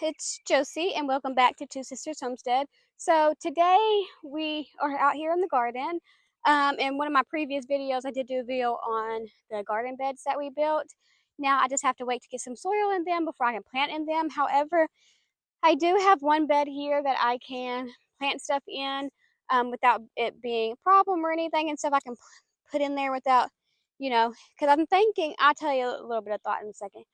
it's Josie, and welcome back to Two Sisters Homestead. So today we are out here in the garden. In one of my previous videos, I did do a video on the garden beds that we built. Now I just have to wait to get some soil in them before I can plant in them. However, I do have one bed here that I can plant stuff in without it being a problem or anything, and stuff I can put in there without, because I'm thinking, I'll tell you a little bit of thought in a second.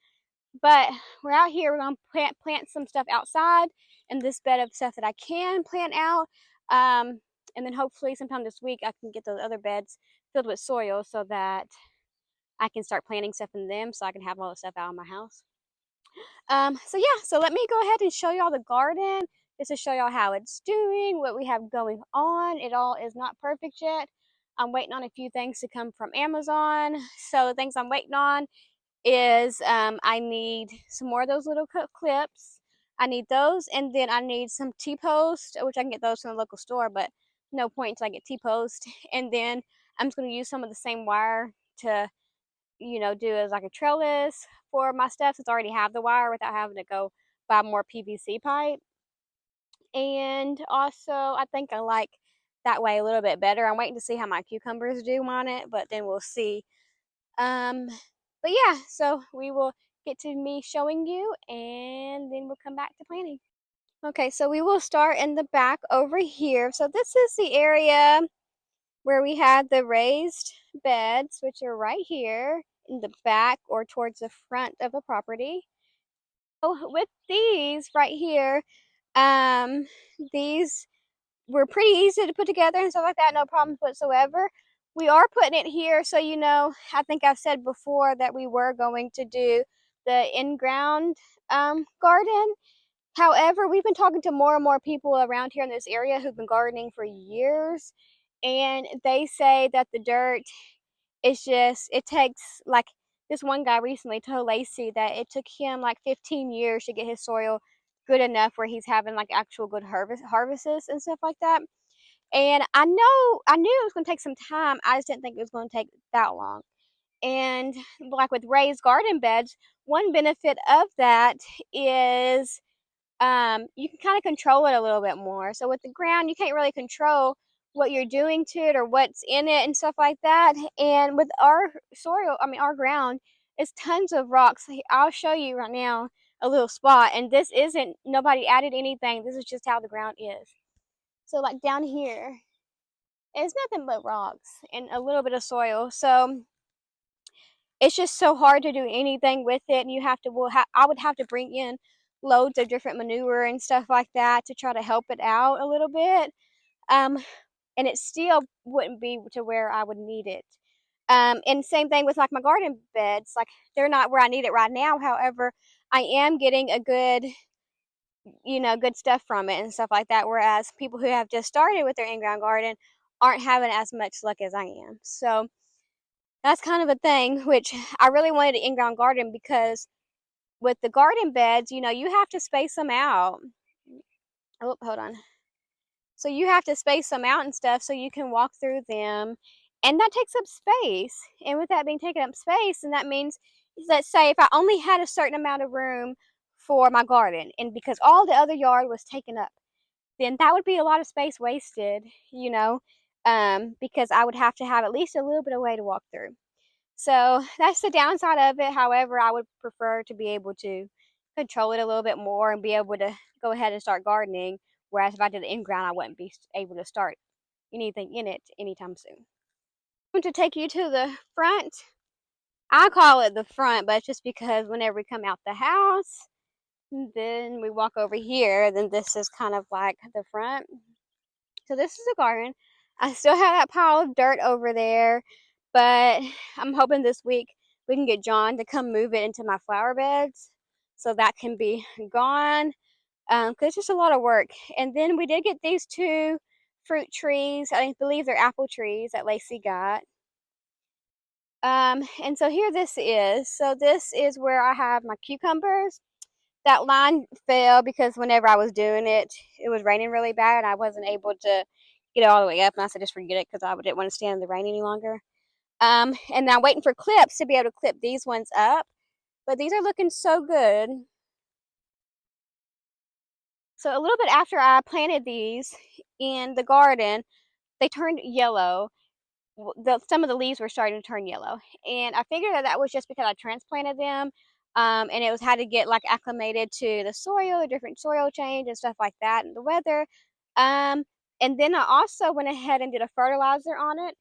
But we're out here, we're gonna plant some stuff outside in this bed of stuff that I can plant out. And then hopefully sometime this week I can get those other beds filled with soil so that I can start planting stuff in them so I can have all the stuff out of my house. So yeah, so let me go ahead and show y'all the garden just to show y'all how it's doing, what we have going on. It all is not perfect yet. I'm waiting on a few things to come from Amazon. So the things I'm waiting on is I need some more of those little clips. I need those, and then I need some T-post, which I can get those from the local store, but no point until I get T-post. And then I'm just going to use some of the same wire to, do as like a trellis for my stuff since I already have the wire without having to go buy more PVC pipe. And also, I think I like that way a little bit better. I'm waiting to see how my cucumbers do on it, but then we'll see. But yeah, so we will get to me showing you and then we'll come back to planting. Okay, so we will start in the back over here. So this is the area where we had the raised beds, which are right here in the back or towards the front of the property. So with these right here, um, these were pretty easy to put together and stuff like that, no problems whatsoever. We are putting it here, so I think I've said before that we were going to do the in-ground garden. However, we've been talking to more and more people around here in this area who've been gardening for years, and they say that the dirt is just, it takes, like, this one guy recently told Laci that it took him like 15 years to get his soil good enough where he's having like actual good harvests and stuff like that. And I knew it was going to take some time. I just didn't think it was going to take that long. And like with raised garden beds, one benefit of that is you can kind of control it a little bit more. So with the ground, you can't really control what you're doing to it or what's in it and stuff like that. And with our soil, our ground is tons of rocks. I'll show you right now a little spot. And this isn't, nobody added anything. This is just how the ground is. So like down here, it's nothing but rocks and a little bit of soil. So it's just so hard to do anything with it. And you have to, I would have to bring in loads of different manure and stuff like that to try to help it out a little bit. And it still wouldn't be to where I would need it. And same thing with like my garden beds, like they're not where I need it right now. However, I am getting a good, good stuff from it and stuff like that. Whereas people who have just started with their in-ground garden aren't having as much luck as I am. So that's kind of a thing, which I really wanted an in-ground garden because with the garden beds, you have to space them out. Oh, hold on. So you have to space them out and stuff so you can walk through them. And that takes up space. And with that being taking up space, and that means, let's say if I only had a certain amount of room for my garden, and because all the other yard was taken up, then that would be a lot of space wasted, because I would have to have at least a little bit of way to walk through. So that's the downside of it. However, I would prefer to be able to control it a little bit more and be able to go ahead and start gardening. Whereas if I did it in ground, I wouldn't be able to start anything in it anytime soon. I'm going to take you to the front. I call it the front, but it's just because whenever we come out the house, then we walk over here, then this is kind of like the front. So this is a garden. I still have that pile of dirt over there, but I'm hoping this week we can get John to come move it into my flower beds so that can be gone, because it's just a lot of work. And then we did get these two fruit trees. I believe they're apple trees that Laci got. And so here this is. So this is where I have my cucumbers. That line fell because whenever I was doing it, it was raining really bad and I wasn't able to get it all the way up. And I said, just forget it because I didn't want to stand in the rain any longer. And I'm waiting for clips to be able to clip these ones up. But these are looking so good. So a little bit after I planted these in the garden, they turned yellow. Some of the leaves were starting to turn yellow, and I figured that was just because I transplanted them, and it was had to get like acclimated to the soil, the different soil change and stuff like that, and the weather. Um, and then I also went ahead and did a fertilizer on it.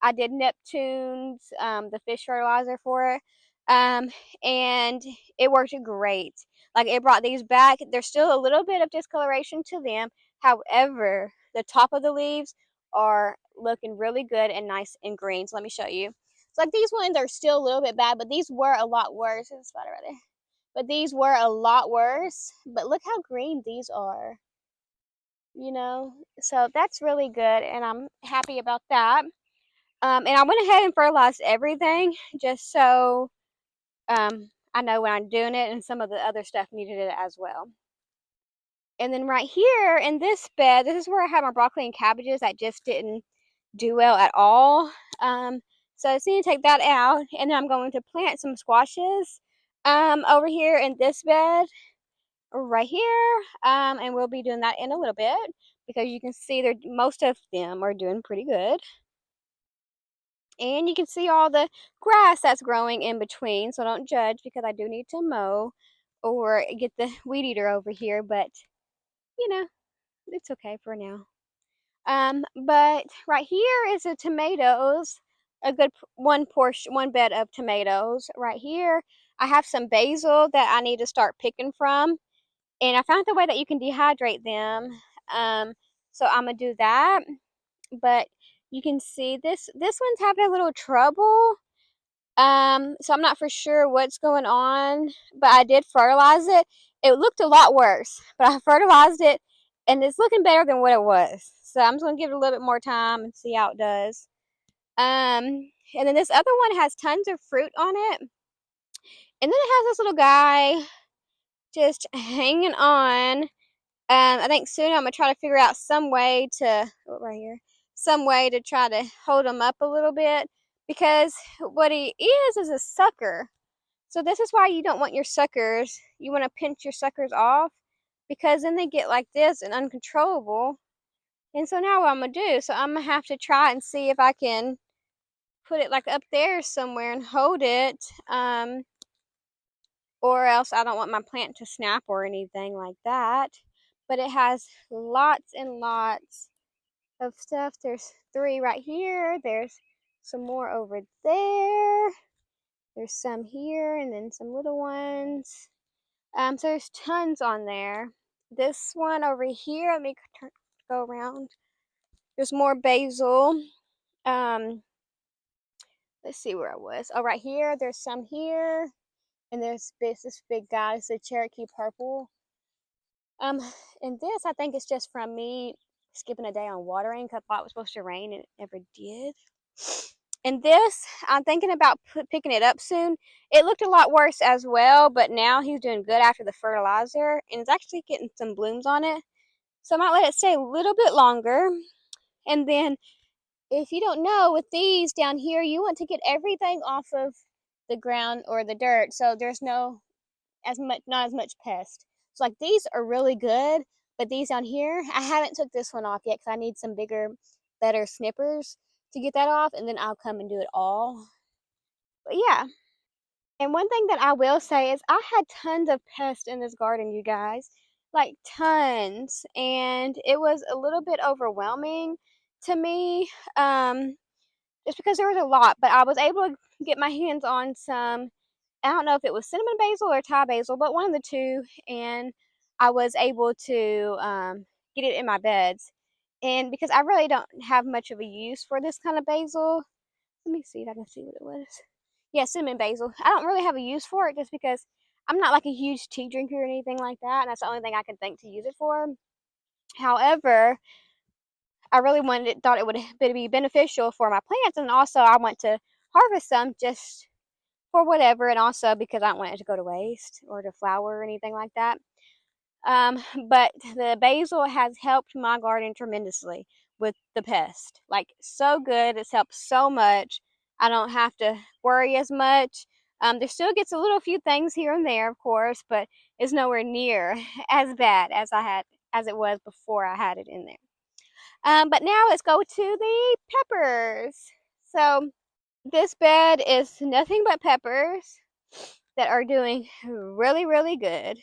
I did Neptune's, the fish fertilizer for it, um, and it worked great. Like it brought these back. There's still a little bit of discoloration to them. However, the top of the leaves are looking really good and nice and green. So let me show you. So like these ones are still a little bit bad, but these were a lot worse. There's a spider right there. But these were a lot worse. But look how green these are. You know, so that's really good, and I'm happy about that. And I went ahead and fertilized everything just so I know when I'm doing it, and some of the other stuff needed it as well. And then right here in this bed, this is where I have my broccoli and cabbages that just didn't do well at all. So I just need to take that out, and then I'm going to plant some squashes over here in this bed right here, and we'll be doing that in a little bit because you can see most of them are doing pretty good. And you can see all the grass that's growing in between, so don't judge because I do need to mow or get the weed eater over here, but you know, it's okay for now. But right here is the tomatoes, a good one bed of tomatoes. Right here, I have some basil that I need to start picking from, and I found the way that you can dehydrate them. So I'm gonna do that. But you can see this one's having a little trouble. So I'm not for sure what's going on, but I did fertilize it. It looked a lot worse, but I fertilized it, and it's looking better than what it was. So I'm just gonna give it a little bit more time and see how it does. And then this other one has tons of fruit on it, and then it has this little guy just hanging on. I think soon I'm gonna try to figure out some way to right here, some way to try to hold him up a little bit because what he is a sucker. So this is why you don't want your suckers. You want to pinch your suckers off because then they get like this and uncontrollable. And so now what I'm gonna do? So I'm gonna have to try and see if I can put it like up there somewhere and hold it. Or else I don't want my plant to snap or anything like that. But it has lots and lots of stuff. There's 3 right here. There's some more over there. There's some here and then some little ones. So there's tons on there. This one over here, let me go around. There's more basil. Um, let's see where I was. Oh, right here. There's some here. And there's this big guy. It's a Cherokee purple. And this I think is just from me skipping a day on watering because I thought it was supposed to rain and it never did. And this, I'm thinking about picking it up soon. It looked a lot worse as well, but now he's doing good after the fertilizer, and it's actually getting some blooms on it. So I might let it stay a little bit longer. And then, if you don't know, with these down here, you want to get everything off of the ground or the dirt, so there's not as much pest. So like these are really good, but these down here, I haven't took this one off yet because I need some bigger, better snippers to get that off, and then I'll come and do it all. But yeah. And one thing that I will say is I had tons of pests in this garden, you guys. Like tons. And it was a little bit overwhelming to me. Just because there was a lot, but I was able to get my hands on some, I don't know if it was cinnamon basil or Thai basil, but one of the two, and I was able to get it in my beds. And because I really don't have much of a use for this kind of basil, let me see if I can see what it was. Yeah, cinnamon basil. I don't really have a use for it just because I'm not like a huge tea drinker or anything like that, and that's the only thing I can think to use it for. However, I really thought it would be beneficial for my plants, and also I want to harvest some just for whatever, and also because I don't want it to go to waste or to flower or anything like that. But the basil has helped my garden tremendously with the pest. Like so good. It's helped so much. I don't have to worry as much. There still gets a little few things here and there, of course, but it's nowhere near as bad as I had as it was before I had it in there. But now let's go to the peppers. So this bed is nothing but peppers that are doing really, really good.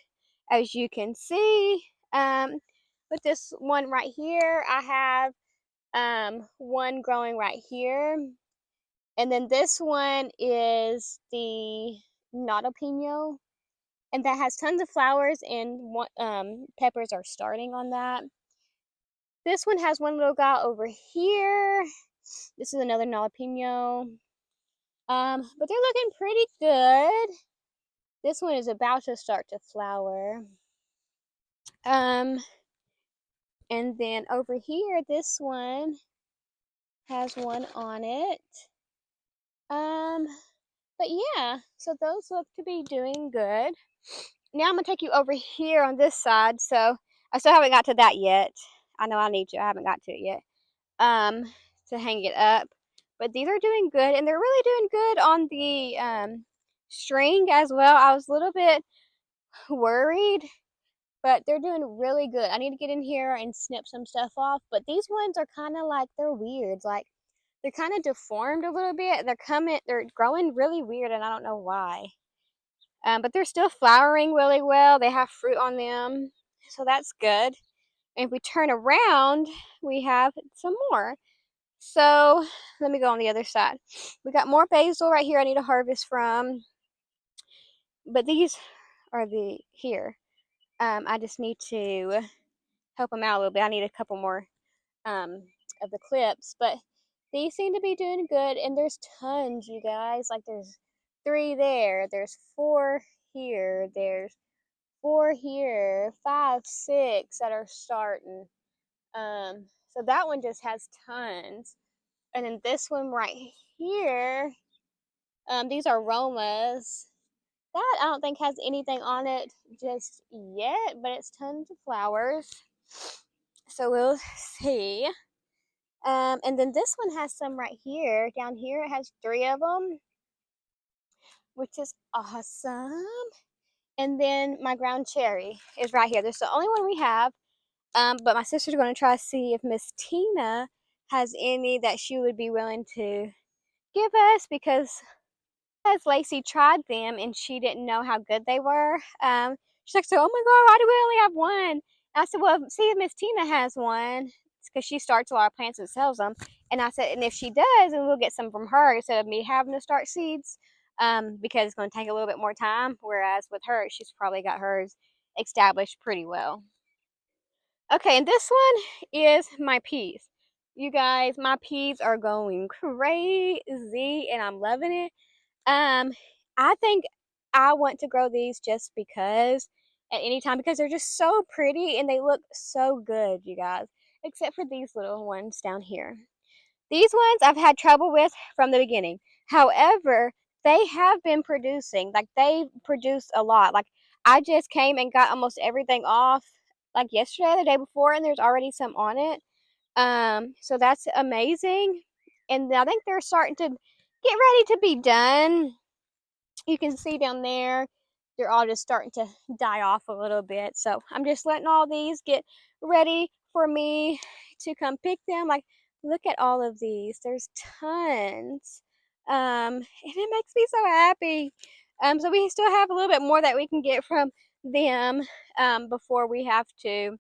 As you can see, with this one right here, I have one growing right here. And then this one is the Notopino, and that has tons of flowers, and peppers are starting on that. This one has one little guy over here. This is another jalapeno. But they're looking pretty good. This one is about to start to flower. And then over here, this one has one on it. But yeah, so those look to be doing good. Now I'm gonna take you over here on this side. So I still haven't got to that yet. I know I need to. I haven't got to it yet. To hang it up. But these are doing good, and they're really doing good on the string as well. I was a little bit worried, but they're doing really good. I need to get in here and snip some stuff off, but these ones are kind of like, they're weird. Like, they're kind of deformed a little bit. They're growing really weird, and I don't know why. But they're still flowering really well. They have fruit on them, so that's good. And if we turn around, we have some more. So let me go on the other side. We got more basil right here I need to harvest from. But these are the here. I just need to help them out a little bit. I need a couple more of the clips. But these seem to be doing good. And there's tons, you guys. Like there's 3 there. There's 4 here. There's 4 here. 5, 6 that are starting. So that one just has tons. And then this one right here, these are Romas. That I don't think has anything on it just yet, but it's tons of flowers. So we'll see. And then this one has some right here. Down here it has 3 of them, which is awesome. And then my ground cherry is right here. This is the only one we have. But my sister's going to try to see if Miss Tina has any that she would be willing to give us, because Laci tried them and she didn't know how good they were. She's like, so, oh my God, why do we only have one? And I said, well, see if Miss Tina has one, because she starts a lot of plants and sells them. And I said, and if she does, then we'll get some from her instead of me having to start seeds, because it's going to take a little bit more time. Whereas with her, she's probably got hers established pretty well. Okay, and this one is my peas. You guys, my peas are going crazy and I'm loving it. I think I want to grow these just because at any time, because they're just so pretty and they look so good, you guys. Except for these little ones down here. These ones I've had trouble with from the beginning. However, they have been producing. Like, they produce a lot. Like, I just came and got almost everything off like yesterday, the day before, and there's already some on it. So that's amazing. And I think they're starting to get ready to be done. You can see down there, they're all just starting to die off a little bit. So I'm just letting all these get ready for me to come pick them. Like, look at all of these. There's tons. And it makes me so happy. So we still have a little bit more that we can get from them before we have to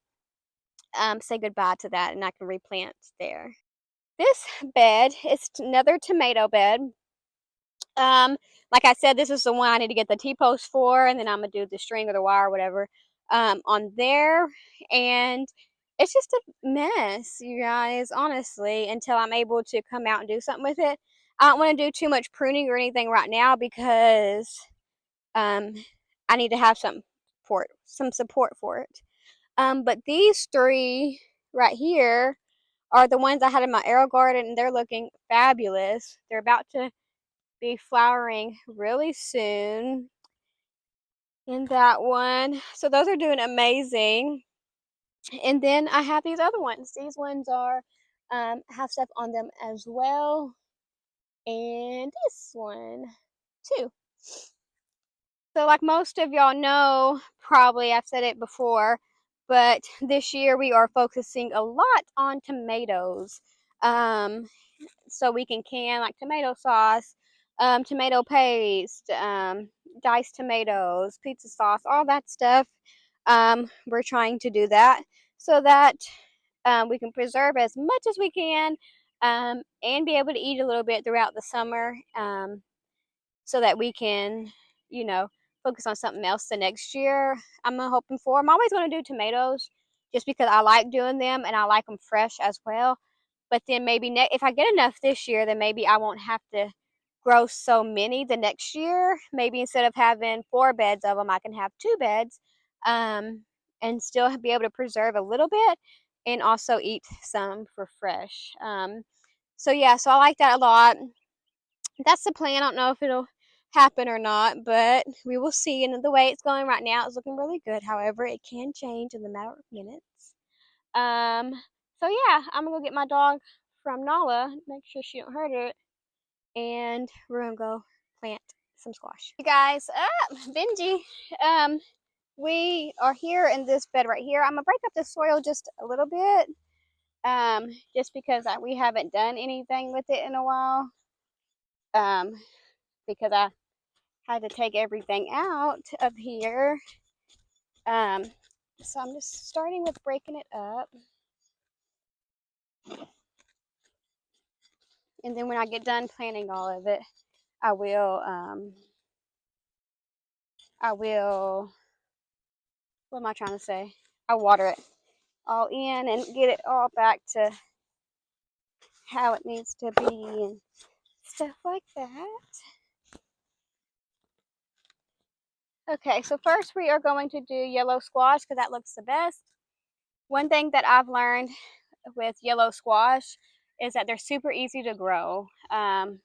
say goodbye to that, and I can replant there. This bed is another tomato bed. Like I said, this is the one I need to get the T-post for, and then I'm gonna do the string or the wire or whatever on there. And it's just a mess, you guys, honestly, until I'm able to come out and do something with it. I don't want to do too much pruning or anything right now, because I need to have some support for it. But these 3 right here are the ones I had in my arrow garden, and they're looking fabulous. They're about to be flowering really soon in that one. So those are doing amazing. And then I have these other ones. These ones are have stuff on them as well. And this one too. So like most of y'all know, probably I've said it before, But this year we are focusing a lot on tomatoes. So we can like tomato sauce, tomato paste, diced tomatoes, pizza sauce, all that stuff. We're trying to do that so that we can preserve as much as we can, and be able to eat a little bit throughout the summer, so that we can, you know, focus on something else the next year. I'm hoping for. I'm always going to do tomatoes just because I like doing them and I like them fresh as well. But then maybe if I get enough this year, then maybe I won't have to grow so many the next year. Maybe instead of having 4 beds of them, I can have 2 beds, and still be able to preserve a little bit and also eat some for fresh. So yeah, so I like that a lot. That's the plan. I don't know if it'll happen or not, but we will see. And the way it's going right now is looking really good. However, it can change in the matter of minutes. Um, so yeah, I'm gonna go get my dog from Nala, make sure she don't hurt it, and we're gonna go plant some squash. Hey guys, Benji, we are here in this bed right here. I'm gonna break up the soil just a little bit, just because we haven't done anything with it in a while, because I had to take everything out of here. So I'm just starting with breaking it up. And then when I get done planting all of it, I will, what am I trying to say? I'll water it all in and get it all back to how it needs to be and stuff like that. Okay, so first we are going to do yellow squash because that looks the best. One thing that I've learned with yellow squash is that they're super easy to grow. No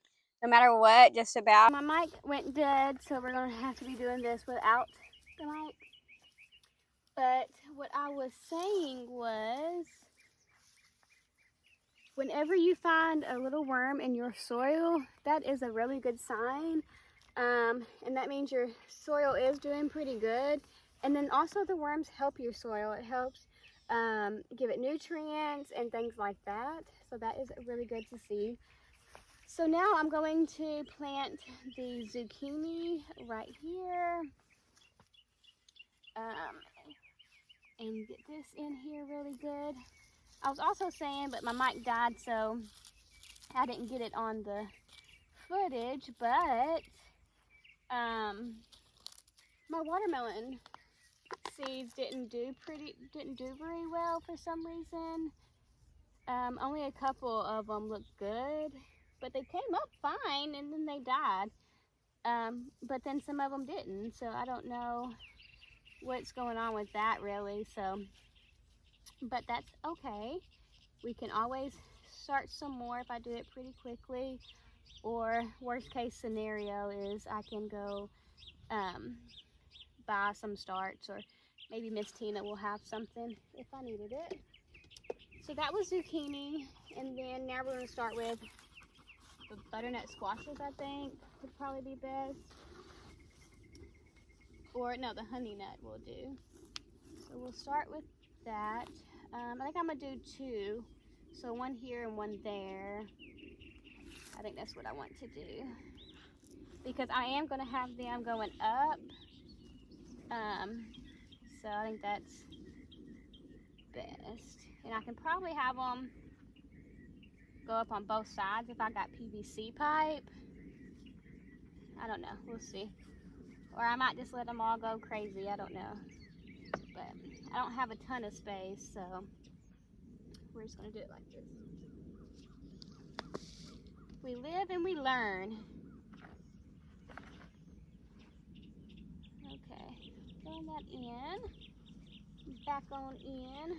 matter what, just about. My mic went dead, so we're going to have to be doing this without the mic. But what I was saying was, whenever you find a little worm in your soil, that is a really good sign. And that means your soil is doing pretty good. And then also the worms help your soil. It helps give it nutrients and things like that. So that is really good to see. So now I'm going to plant the zucchini right here. And get this in here really good. I was also saying, but my mic died, so I didn't get it on the footage, but my watermelon seeds didn't do very well for some reason. Only a couple of them looked good, but they came up fine and then they died. But then some of them didn't, so I don't know what's going on with that really. So, but that's okay. We can always start some more if I do it pretty quickly, or worst case scenario is I can go buy some starts, or maybe Miss Tina will have something if I needed it. So that was zucchini, and then now we're going to start with the butternut squashes. I think would probably be best, or no, the honey nut will do. So we'll start with that. I think I'm going to do 2, so one here and one there. I think that's what I want to do, because I am going to have them going up. So I think that's best. And I can probably have them go up on both sides if I got PVC pipe. I don't know, we'll see. Or I might just let them all go crazy, I don't know. But I don't have a ton of space, so we're just gonna do it like this. We live and we learn. Okay, throwing that in, back on in.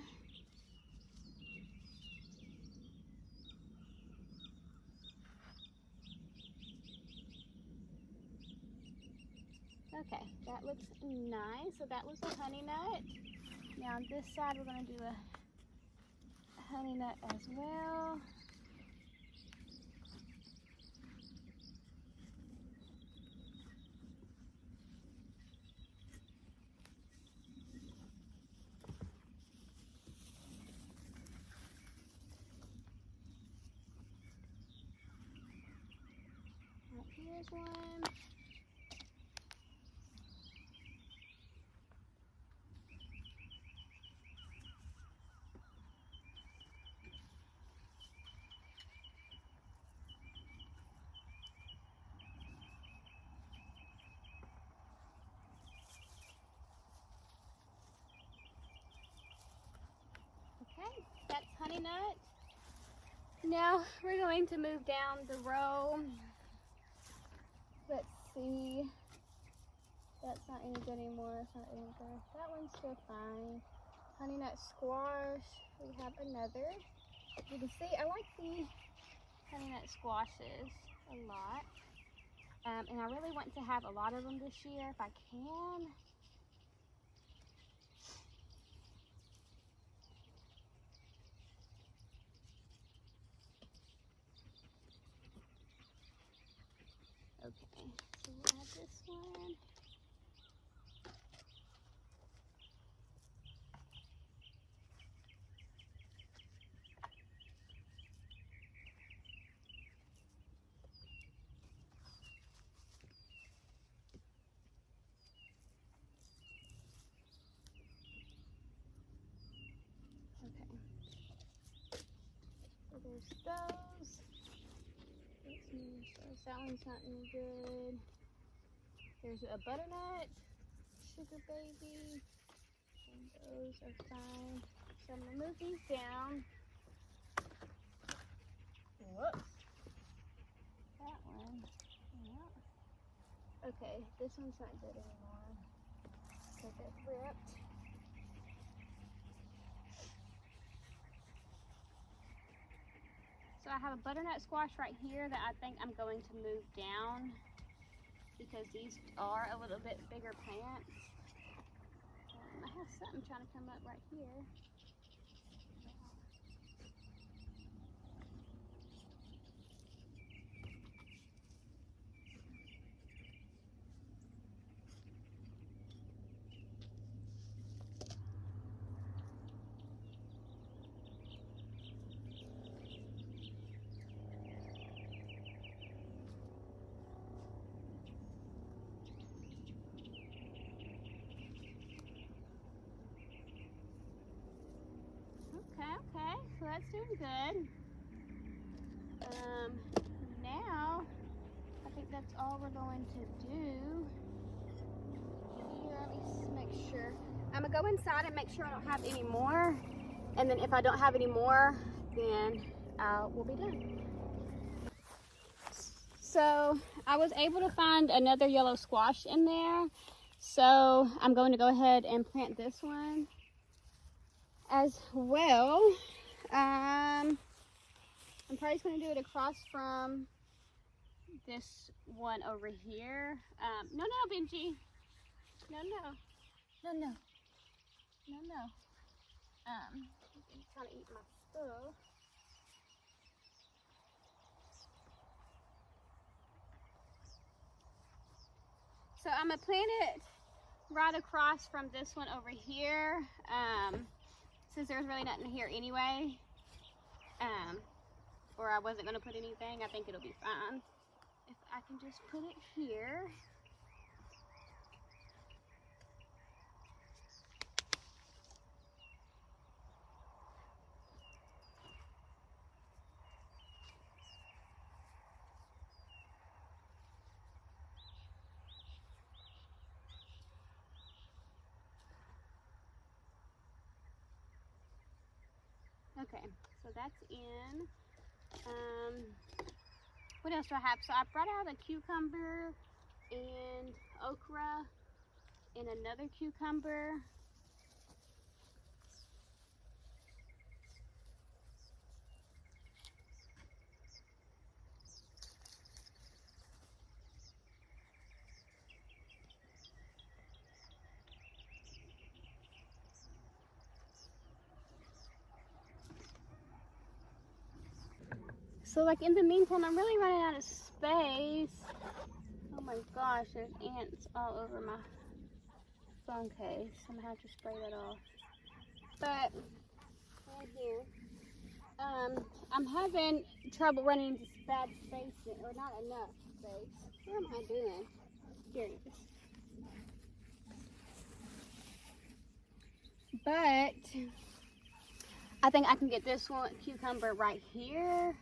Okay, that looks nice. So that was a honey nut. Now on this side we're going to do a honey nut as well. Here's one. Okay, that's honey nut. Now we're going to move down the row. Let's see. That's not any good anymore. It's not any good. That one's still fine. Honey nut squash. We have another. You can see I like the honey nut squashes a lot. And I really want to have a lot of them this year if I can. Okay, so we'll add this one. Okay. So there's those. Let's move those. That one's not any good. There's a butternut, sugar baby, and those are fine. So I'm gonna move these down. Whoops. That one. Yeah. Okay, this one's not good anymore because it ripped. So I have a butternut squash right here that I think I'm going to move down because these are a little bit bigger plants. I have something trying to come up right here. Okay, so that's doing good. Now, I think that's all we're going to do. Here, let me make sure. I'm gonna go inside and make sure I don't have any more. And then if I don't have any more, then we'll be done. So I was able to find another yellow squash in there. So I'm going to go ahead and plant this one as well. I'm probably just going to do it across from this one over here. No, Benji. No. He's trying to eat my stuff. So I'm going to plant it right across from this one over here. Since there's really nothing here anyway. Or I wasn't going to put anything, I think it'll be fine. If I can just put it here. Okay, so that's in. What else do I have? So I brought out a cucumber and okra and another cucumber. So like in the meantime, I'm really running out of space. Oh my gosh, there's ants all over my phone case. I'm gonna have to spray that off. But right here, I'm having trouble running into bad spacing, or not enough space. What am I doing? Here it is. But I think I can get this one cucumber right here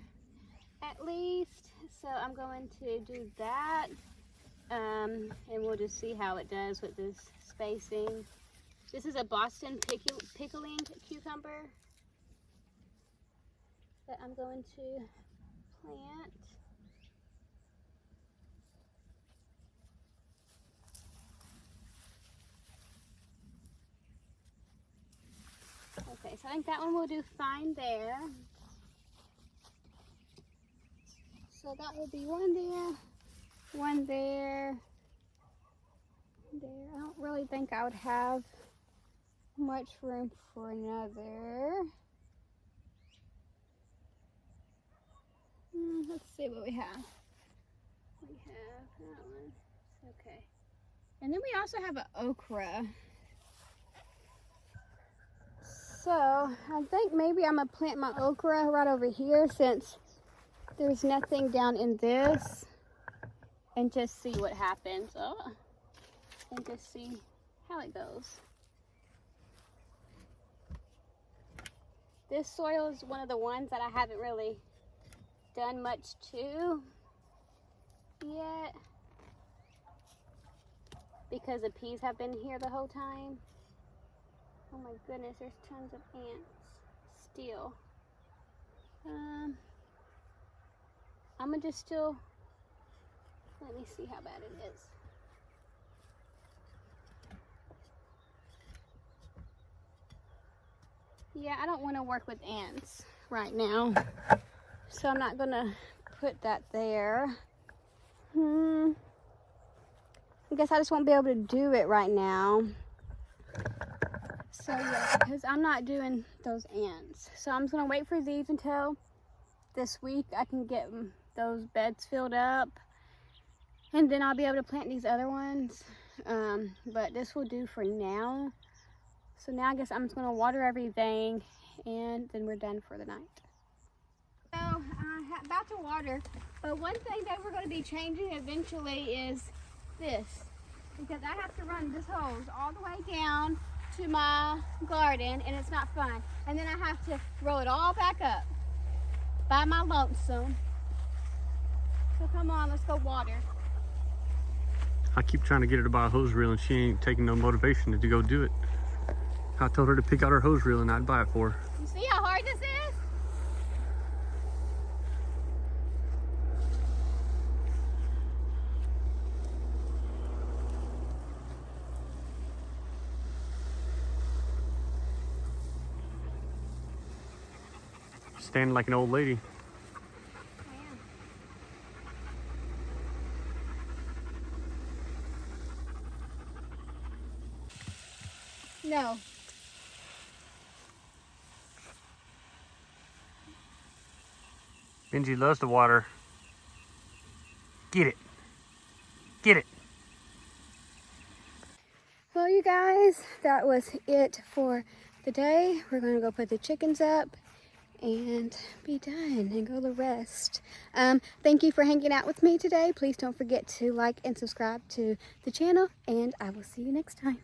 at least. So I'm going to do that. And we'll just see how it does with this spacing. This is a Boston pickling cucumber that I'm going to plant. Okay, so I think that one will do fine there. So that will be one there, one there, there. I don't really think I would have much room for another. Let's see what we have. We have that one. Okay. And then we also have an okra. So I think maybe I'm gonna plant my okra right over here since there's nothing down in this, and just see what happens. And just see how it goes. This soil is one of the ones that I haven't really done much to yet because the peas have been here the whole time. Oh my goodness, there's tons of ants still. I'm gonna just still, let me see how bad it is. Yeah, I don't want to work with ants right now, so I'm not gonna put that there. I guess I just won't be able to do it right now. So yeah, because I'm not doing those ants. So I'm just gonna wait for these until this week. I can get those beds filled up, and then I'll be able to plant these other ones. But this will do for now. So now I guess I'm just gonna water everything, and then we're done for the night. So about to water, but one thing that we're gonna be changing eventually is this, because I have to run this hose all the way down to my garden, and it's not fun. And then I have to roll it all back up by my lonesome. So come on, let's go water. I keep trying to get her to buy a hose reel, and she ain't taking no motivation to go do it. I told her to pick out her hose reel and I'd buy it for her. You see how hard this is? Standing like an old lady. No. Benji loves the water. Get it. Get it. Well, you guys, that was it for the day. We're going to go put the chickens up and be done and go to rest. Thank you for hanging out with me today. Please don't forget to like and subscribe to the channel, and I will see you next time.